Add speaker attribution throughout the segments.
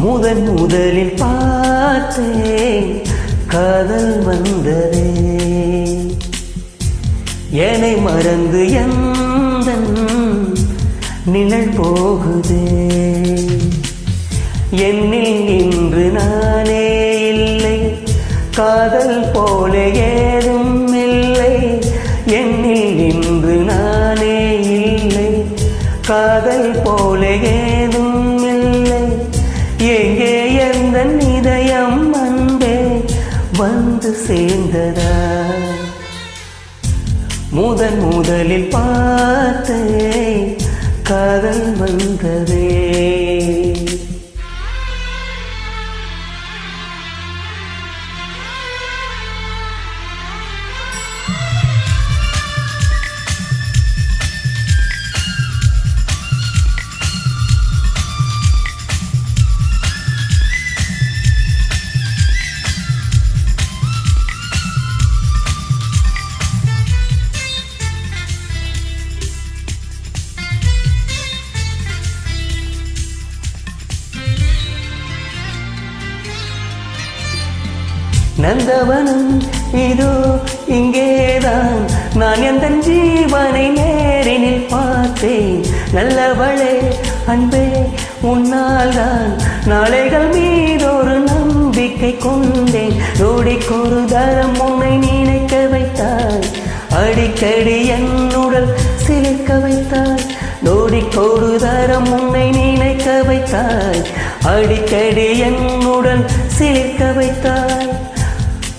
Speaker 1: முதலில் பார்த்தேன் காதல் வந்ததே, என்னை மறந்து எந்தன் நிழல் போகுதே. என்னில் இன்று நானே இல்லை, காதல் போல ஏதும் இல்லை. என்னில் இன்று நானே இல்லை, காதல் போல ஏதும் இல்லை. எங்கே எந்தன் இதயம் அன்பே வந்து சேர்ந்ததா? முதலில் பார்த்தேன் காதல் வந்ததே. நந்தவனம் இதோ இங்கேதான், நான் எந்த ஜீவனை நேரினில் பார்த்தேன். நல்லவளே அன்பே உன்னால் தான் நாளைகள் மீதொரு நம்பிக்கை கொண்டேன். நொடிக்கொரு தரம் உன்னை நினைக்க வைத்தாய், அடிக்கடி என்னுடல் சிலிர்க்க வைத்தாய். நொடிக்கொரு தரம் உன்னை நினைக்க வைத்தாய், அடிக்கடி என்னுடன் சிலிர்க்க வைத்தாய்.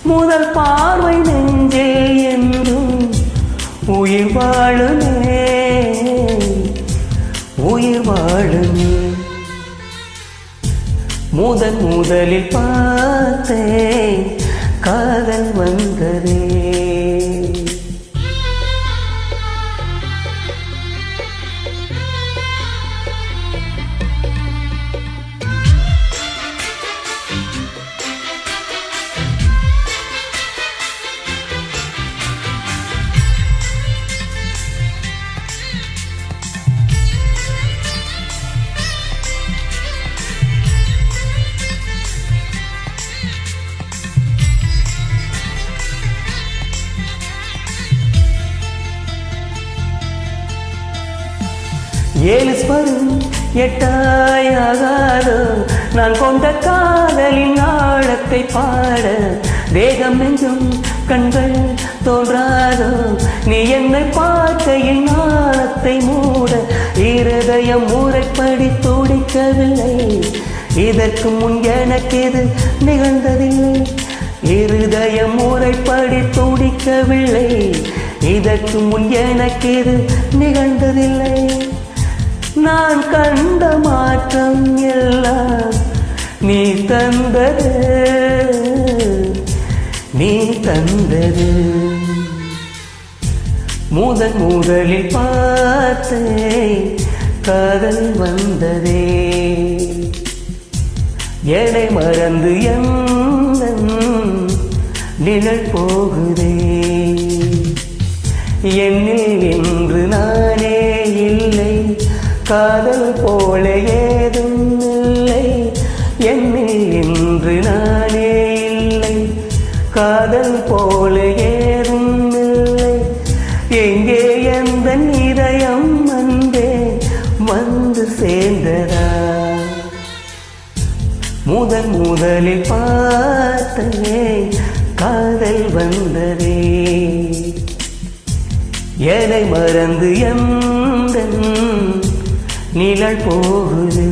Speaker 1: முதல் பார்வை நெஞ்சே என்றும் உயிர் வாழுமே, உயிர் வாழுமே. முதலில் பார்த்தேன் காதல் வந்ததே. ஏழு ஸ்வரம் எட்டாயாகாதோ, நான் கொண்ட காதலின் ஆழத்தை பாட. தேகம் நெஞ்சும் கண்கள் தோன்றாதோ, நீ என்னை பார்க்கையில் நாளத்தை மூட. இருதயம் முறைப்படி துடிக்கவில்லை, இதற்கு முன் எனக்கு இது நிகழ்ந்ததில்லை. இருதயம் முறைப்படி துடிக்கவில்லை, இதற்கு முன் எனக்கு இது நிகழ்ந்ததில்லை. நான் கண்ட மாற்றம் எல்லாம் நீ தந்தது, நீ தந்தது. முதலில் பார்த்தேன் காதல் வந்ததே, என்னை மறந்து எந்தன் நிழல் போகுதே. என்னில் இன்று நானே இல்லை, காதல் போல ஏதும் இல்லை. என்னில் இன்று நானே இல்லை, காதல் போல ஏதும் இல்லை. எங்கே எந்தன் இதயம் அன்பே வந்து சேர்ந்ததா? முதலில் பார்த்தேன் காதல் வந்ததே, என்னை மறந்து எந்தன் நிழல் போகுது.